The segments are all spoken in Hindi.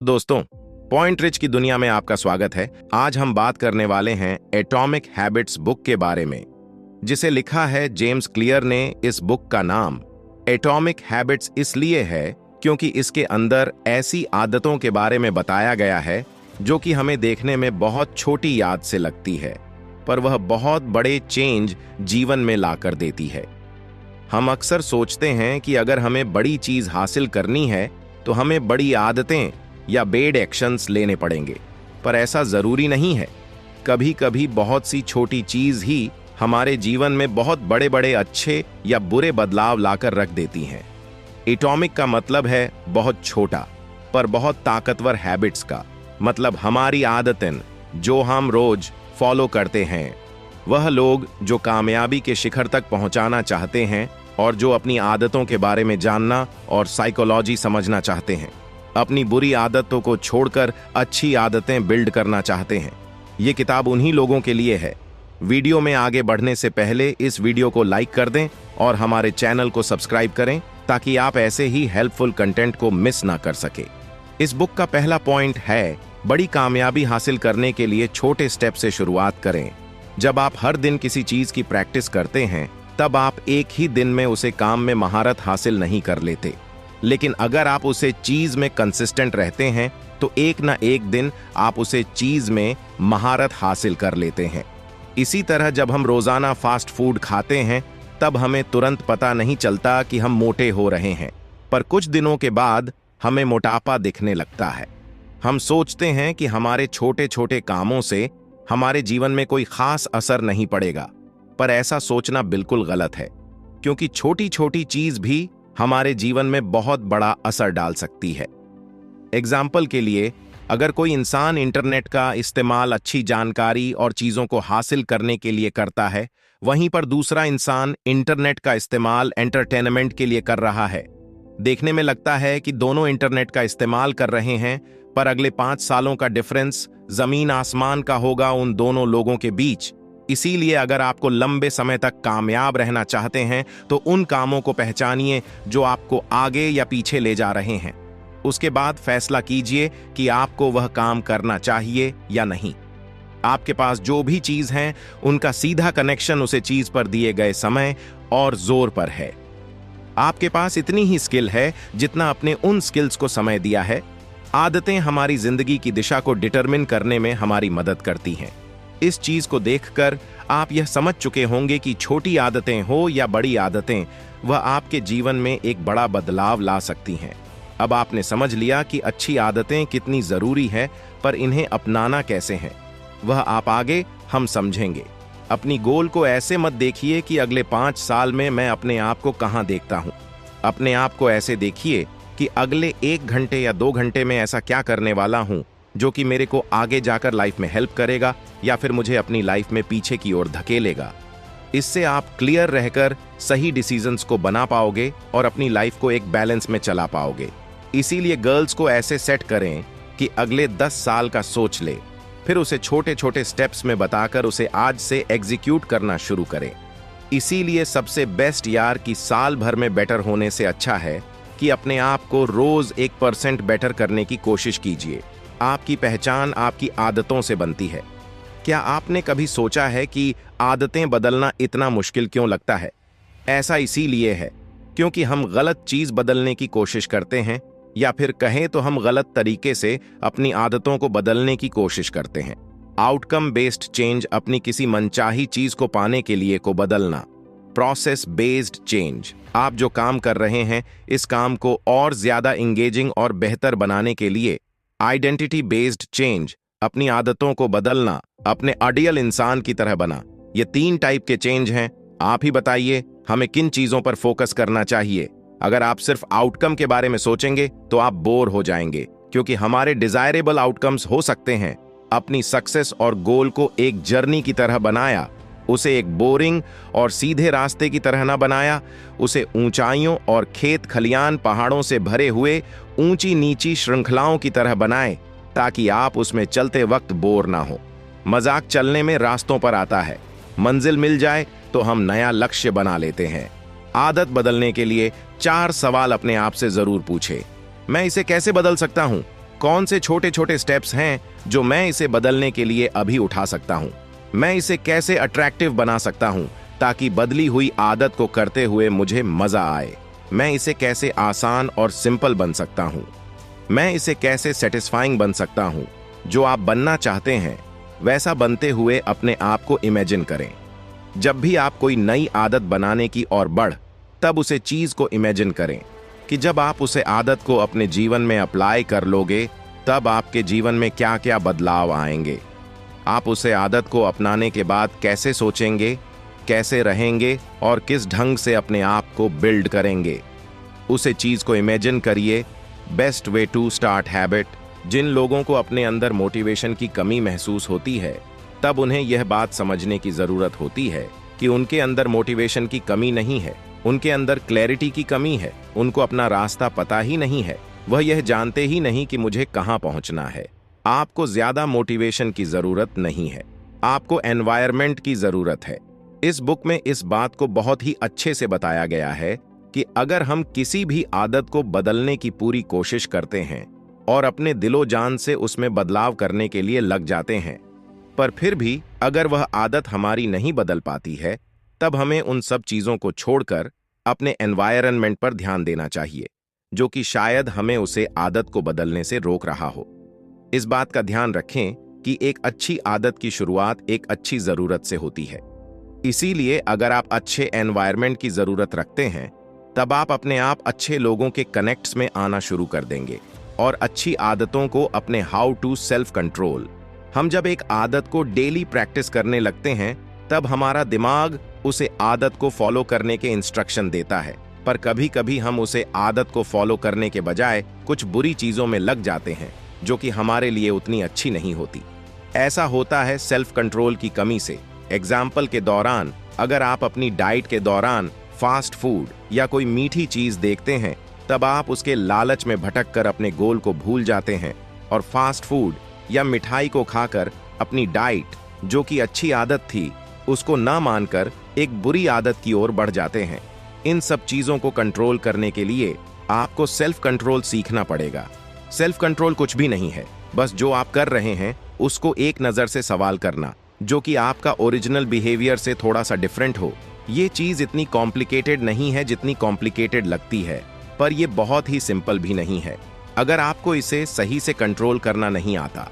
दोस्तों, पॉइंट रिच की दुनिया में आपका स्वागत है। आज हम बात करने वाले हैं एटॉमिक हैबिट्स बुक के बारे में, जिसे लिखा है जेम्स क्लियर ने। इस बुक का नाम एटॉमिक हैबिट्स इसलिए है क्योंकि इसके अंदर ऐसी आदतों के बारे में बताया गया है जो कि हमें देखने में बहुत छोटी याद से लगती है, पर वह बहुत बड़े चेंज जीवन में लाकर देती है। हम अक्सर सोचते हैं कि अगर हमें बड़ी चीज हासिल करनी है तो हमें बड़ी आदतें या बेड एक्शंस लेने पड़ेंगे, पर ऐसा जरूरी नहीं है। कभी कभी बहुत सी छोटी चीज ही हमारे जीवन में बहुत बड़े बड़े अच्छे या बुरे बदलाव लाकर रख देती हैं। एटॉमिक का मतलब है बहुत छोटा पर बहुत ताकतवर हैबिट्स का, मतलब हमारी आदतें जो हम रोज फॉलो करते हैं। वह लोग जो कामयाबी के शिखर तक पहुंचाना चाहते हैं और जो अपनी आदतों के बारे में जानना और साइकोलॉजी समझना चाहते हैं, अपनी बुरी आदतों को छोड़कर अच्छी आदतें बिल्ड करना चाहते हैं। ये किताब उन्हीं लोगों के लिए है। वीडियो में आगे बढ़ने से पहले इस वीडियो को लाइक कर दें और हमारे चैनल को सब्सक्राइब करें ताकि आप ऐसे ही हेल्पफुल कंटेंट को मिस ना कर सके। इस बुक का पहला पॉइंट है, बड़ी कामयाबी हासिल करने के लिए छोटे स्टेप से शुरुआत करें। जब आप हर दिन किसी चीज की प्रैक्टिस करते हैं तब आप एक ही दिन में उसे काम में महारत हासिल नहीं कर लेते, लेकिन अगर आप उसे चीज में कंसिस्टेंट रहते हैं तो एक ना एक दिन आप उसे चीज में महारत हासिल कर लेते हैं। इसी तरह जब हम रोजाना फास्ट फूड खाते हैं तब हमें तुरंत पता नहीं चलता कि हम मोटे हो रहे हैं, पर कुछ दिनों के बाद हमें मोटापा दिखने लगता है। हम सोचते हैं कि हमारे छोटे छोटे कामों से हमारे जीवन में कोई खास असर नहीं पड़ेगा, पर ऐसा सोचना बिल्कुल गलत है, क्योंकि छोटी छोटी चीज भी हमारे जीवन में बहुत बड़ा असर डाल सकती है। एग्जाम्पल के लिए, अगर कोई इंसान इंटरनेट का इस्तेमाल अच्छी जानकारी और चीजों को हासिल करने के लिए करता है, वहीं पर दूसरा इंसान इंटरनेट का इस्तेमाल एंटरटेनमेंट के लिए कर रहा है, देखने में लगता है कि दोनों इंटरनेट का इस्तेमाल कर रहे हैं, पर अगले 5 सालों का डिफरेंस जमीन आसमान का होगा उन दोनों लोगों के बीच। इसीलिए अगर आपको लंबे समय तक कामयाब रहना चाहते हैं तो उन कामों को पहचानिए जो आपको आगे या पीछे ले जा रहे हैं। उसके बाद फैसला कीजिए कि आपको वह काम करना चाहिए या नहीं। आपके पास जो भी चीज है उनका सीधा कनेक्शन उसे चीज पर दिए गए समय और जोर पर है। आपके पास इतनी ही स्किल है जितना अपने उन स्किल्स को समय दिया है। आदतें हमारी जिंदगी की दिशा को डिटरमिन करने में हमारी मदद करती हैं। इस चीज को देखकर आप यह समझ चुके होंगे कि छोटी आदतें हो या बड़ी आदतें, वह आपके जीवन में एक बड़ा बदलाव ला सकती हैं। अब आपने समझ लिया कि अच्छी आदतें कितनी जरूरी है, पर इन्हें अपनाना कैसे है, वह आप आगे हम समझेंगे। अपनी गोल को ऐसे मत देखिए कि अगले 5 साल में मैं अपने आप को कहां देखता हूं। अपने आप को ऐसे देखिए कि अगले 1 घंटे या 2 घंटे में ऐसा क्या करने वाला हूं जो कि मेरे को आगे जाकर लाइफ में हेल्प करेगा या फिर मुझे अपनी लाइफ में पीछे की ओर धकेलेगा। इससे आप क्लियर रहकर सही डिसीजंस को बना पाओगे और अपनी लाइफ को एक बैलेंस में चला पाओगे। इसीलिए गर्ल्स को ऐसे सेट करें कि अगले 10 साल का सोच ले, फिर उसे छोटे छोटे स्टेप्स में बताकर उसे आज से एग्जीक्यूट करना शुरू करें। इसीलिए सबसे बेस्ट यार कि साल भर में बेटर होने से अच्छा है कि अपने आप को रोज 1% बेटर करने की कोशिश कीजिए। आपकी पहचान आपकी आदतों से बनती है। क्या आपने कभी सोचा है कि आदतें बदलना इतना मुश्किल क्यों लगता है? ऐसा इसीलिए है क्योंकि हम गलत चीज बदलने की कोशिश करते हैं, या फिर कहें तो हम गलत तरीके से अपनी आदतों को बदलने की कोशिश करते हैं। आउटकम बेस्ड चेंज अपनी किसी मनचाही चीज को पाने के लिए को बदलना। प्रोसेस बेस्ड चेंज, आप जो काम कर रहे हैं इस काम को और ज्यादा इंगेजिंग और बेहतर बनाने के लिए। आइडेंटिटी बेस्ड चेंज, अपनी आदतों को बदलना, अपने आइडियल इंसान की तरह बना। ये 3 टाइप के चेंज हैं। आप ही बताइए हमें किन चीजों पर फोकस करना चाहिए। अगर आप सिर्फ आउटकम के बारे में सोचेंगे तो आप बोर हो जाएंगे, क्योंकि हमारे डिजायरेबल आउटकम्स हो सकते हैं। अपनी सक्सेस और गोल को एक जर्नी की तरह बनाया, उसे एक बोरिंग और सीधे रास्ते की तरह ना बनाया। उसे ऊंचाइयों और खेत खलियान पहाड़ों से भरे हुए ऊंची नीची श्रृंखलाओं की तरह बनाएं, ताकि आप उसमें चलते वक्त बोर ना हो। मजाक चलने में रास्तों पर आता है, मंजिल मिल जाए तो हम नया लक्ष्य बना लेते हैं। आदत बदलने के लिए 4 सवाल अपने आप से जरूर पूछे। मैं इसे कैसे बदल सकता हूं? कौन से छोटे छोटे स्टेप्स हैं जो मैं इसे बदलने के लिए अभी उठा सकता हूं? मैं इसे कैसे अट्रैक्टिव बना सकता हूं ताकि बदली हुई आदत को करते हुए मुझे मजा आए? मैं इसे कैसे आसान और सिंपल बन सकता हूं? मैं इसे कैसे सेटिस्फाइंग बन सकता हूं? जो आप बनना चाहते हैं वैसा बनते हुए अपने आप को इमेजिन करें। जब भी आप कोई नई आदत बनाने की ओर बढ़, तब उसे चीज को इमेजिन करें कि जब आप उसे आदत को अपने जीवन में अप्लाई कर लोगे, तब आपके जीवन में क्या क्या बदलाव आएंगे। आप उसे आदत को अपनाने के बाद कैसे सोचेंगे, कैसे रहेंगे और किस ढंग से अपने आप को बिल्ड करेंगे। उसे चीज को इमेजिन करिए। Best way to start habit. जिन लोगों को अपने अंदर मोटिवेशन की कमी महसूस होती है, तब उन्हें यह बात समझने की जरूरत होती है कि उनके अंदर मोटिवेशन की कमी नहीं है, उनके अंदर क्लैरिटी की कमी है। उनको अपना रास्ता पता ही नहीं है, वह यह जानते ही नहीं कि मुझे कहां पहुंचना है। आपको ज्यादा मोटिवेशन की जरूरत नहीं है, आपको एनवायरनमेंट की जरूरत है। इस बुक में इस बात को बहुत ही अच्छे से बताया गया है कि अगर हम किसी भी आदत को बदलने की पूरी कोशिश करते हैं और अपने दिलो जान से उसमें बदलाव करने के लिए लग जाते हैं, पर फिर भी अगर वह आदत हमारी नहीं बदल पाती है, तब हमें उन सब चीजों को छोड़कर अपने एनवायरनमेंट पर ध्यान देना चाहिए, जो कि शायद हमें उसे आदत को बदलने से रोक रहा हो। इस बात का ध्यान रखें कि एक अच्छी आदत की शुरुआत एक अच्छी जरूरत से होती है। इसीलिए अगर आप अच्छे एनवायरनमेंट की जरूरत रखते हैं, तब आप अपने आप अच्छे लोगों के कनेक्ट्स में आना शुरू कर देंगे और अच्छी आदतों को अपने हाउ टू सेल्फ कंट्रोल। हम जब एक आदत को डेली प्रैक्टिस करने लगते हैं, तब हमारा दिमाग उसे आदत को फॉलो करने के इंस्ट्रक्शन देता है, पर कभी कभी हम उसे आदत को फॉलो करने के बजाय कुछ बुरी चीजों में लग जाते हैं जो कि हमारे लिए उतनी अच्छी नहीं होती। ऐसा होता है सेल्फ कंट्रोल की कमी से। एग्जाम्पल के दौरान अगर आप अपनी डाइट के दौरान फास्ट फूड या कोई मीठी चीज देखते हैं, तब आप उसके लालच में भटक कर अपने गोल को भूल जाते हैं और फास्ट फूड या मिठाई को खाकर अपनी डाइट, जो कि अच्छी आदत थी, उसको ना मानकर एक बुरी आदत की ओर बढ़ जाते हैं। इन सब चीजों को कंट्रोल करने के लिए आपको सेल्फ कंट्रोल सीखना पड़ेगा। सेल्फ कंट्रोल कुछ भी नहीं है, बस जो आप कर रहे हैं उसको एक नजर से सवाल करना, जो कि आपका ओरिजिनल बिहेवियर से थोड़ा सा डिफरेंट हो। ये चीज इतनी कॉम्प्लिकेटेड नहीं है जितनी कॉम्प्लिकेटेड लगती है, पर यह बहुत ही सिंपल भी नहीं है अगर आपको इसे सही से कंट्रोल करना नहीं आता।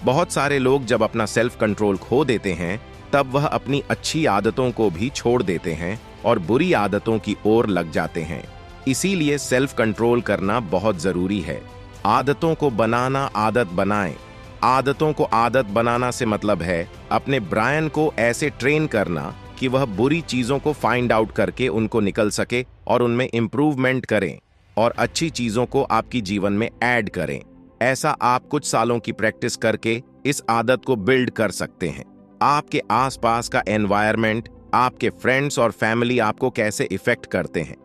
बहुत सारे लोग जब अपना सेल्फ कंट्रोल खो देते हैं, तब वह अपनी अच्छी आदतों को भी छोड़ देते हैं और बुरी आदतों की ओर लग जाते हैं। इसीलिए सेल्फ कंट्रोल करना बहुत जरूरी है। आदतों को बनाना आदत बनाएं। आदतों को आदत बनाना से मतलब है अपने ब्रेन को ऐसे ट्रेन करना कि वह बुरी चीजों को फाइंड आउट करके उनको निकल सके और उनमें इंप्रूवमेंट करें और अच्छी चीजों को आपकी जीवन में ऐड करें। ऐसा आप कुछ सालों की प्रैक्टिस करके इस आदत को बिल्ड कर सकते हैं। आपके आसपास का एनवायरनमेंट, आपके फ्रेंड्स और फैमिली आपको कैसे इफेक्ट करते हैं।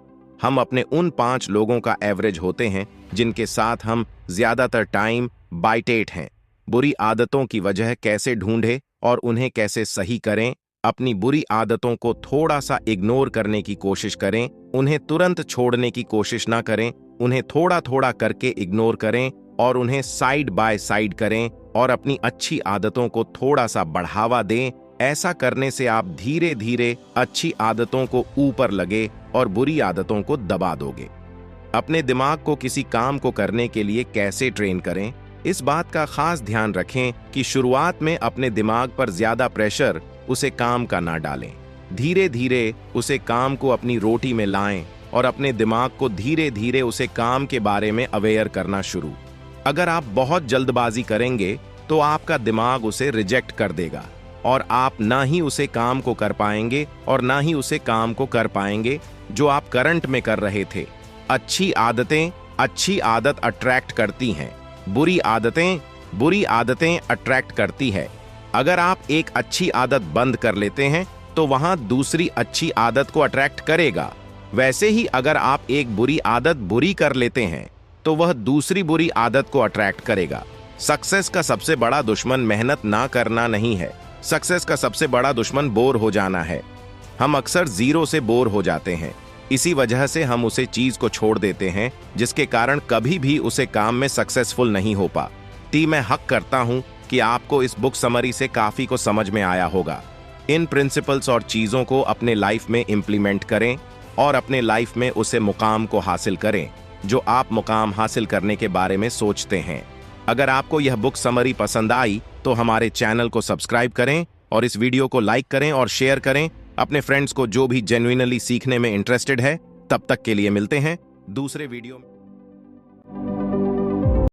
हम अपने उन 5 लोगों का एवरेज होते हैं जिनके साथ हम ज्यादातर टाइम बाइटेट हैं। बुरी आदतों की वजह कैसे ढूंढें और उन्हें कैसे सही करें। अपनी बुरी आदतों को थोड़ा सा इग्नोर करने की कोशिश करें, उन्हें तुरंत छोड़ने की कोशिश ना करें, उन्हें थोड़ा थोड़ा करके इग्नोर करें और उन्हें साइड बाय साइड करें और अपनी अच्छी आदतों को थोड़ा सा बढ़ावा दें। ऐसा करने से आप धीरे धीरे अच्छी आदतों को ऊपर लगे और बुरी आदतों को दबा दोगे। अपने दिमाग को किसी काम को करने के लिए कैसे ट्रेन करें, इस बात का खास ध्यान रखें कि शुरुआत में अपने दिमाग पर ज्यादा प्रेशर उसे काम का ना डालें। धीरे धीरे उसे काम को अपनी रोटी में लाएं और अपने दिमाग को धीरे धीरे उसे काम के बारे में अवेयर करना शुरू। अगर आप बहुत जल्दबाजी करेंगे तो आपका दिमाग उसे रिजेक्ट कर देगा और आप ना ही उसे काम को कर पाएंगे और ना ही उसे काम को कर पाएंगे जो आप करंट में कर रहे थे। अच्छी आदत अट्रैक्ट करती हैं, बुरी आदतें अट्रैक्ट करती है। अगर आप एक अच्छी आदत बंद कर लेते हैं तो वहां दूसरी अच्छी आदत को अट्रैक्ट करेगा। वैसे ही अगर आप एक बुरी आदत बुरी कर लेते हैं तो वह दूसरी बुरी आदत को अट्रैक्ट करेगा। सक्सेस का सबसे बड़ा दुश्मन मेहनत ना करना नहीं है, सक्सेस का सबसे बड़ा दुश्मन बोर हो जाना है। हम अक्सर जीरो से बोर हो जाते हैं, इसी वजह से हम उसे चीज को छोड़ देते हैं, जिसके कारण कभी भी उसे काम में सक्सेसफुल नहीं हो पा। मैं हक करता हूं कि आपको इस बुक समरी से काफी को समझ में आया होगा। इन प्रिंसिपल्स और चीजों को अपने लाइफ में इंप्लीमेंट करें और अपने लाइफ में उसे मुकाम को हासिल करें जो आप मुकाम हासिल करने के बारे में सोचते हैं। अगर आपको यह बुक समरी पसंद आई तो हमारे चैनल को सब्सक्राइब करें और इस वीडियो को लाइक करें और शेयर करें अपने फ्रेंड्स को जो भी जेन्युइनली सीखने में इंटरेस्टेड है। तब तक के लिए मिलते हैं दूसरे वीडियो में।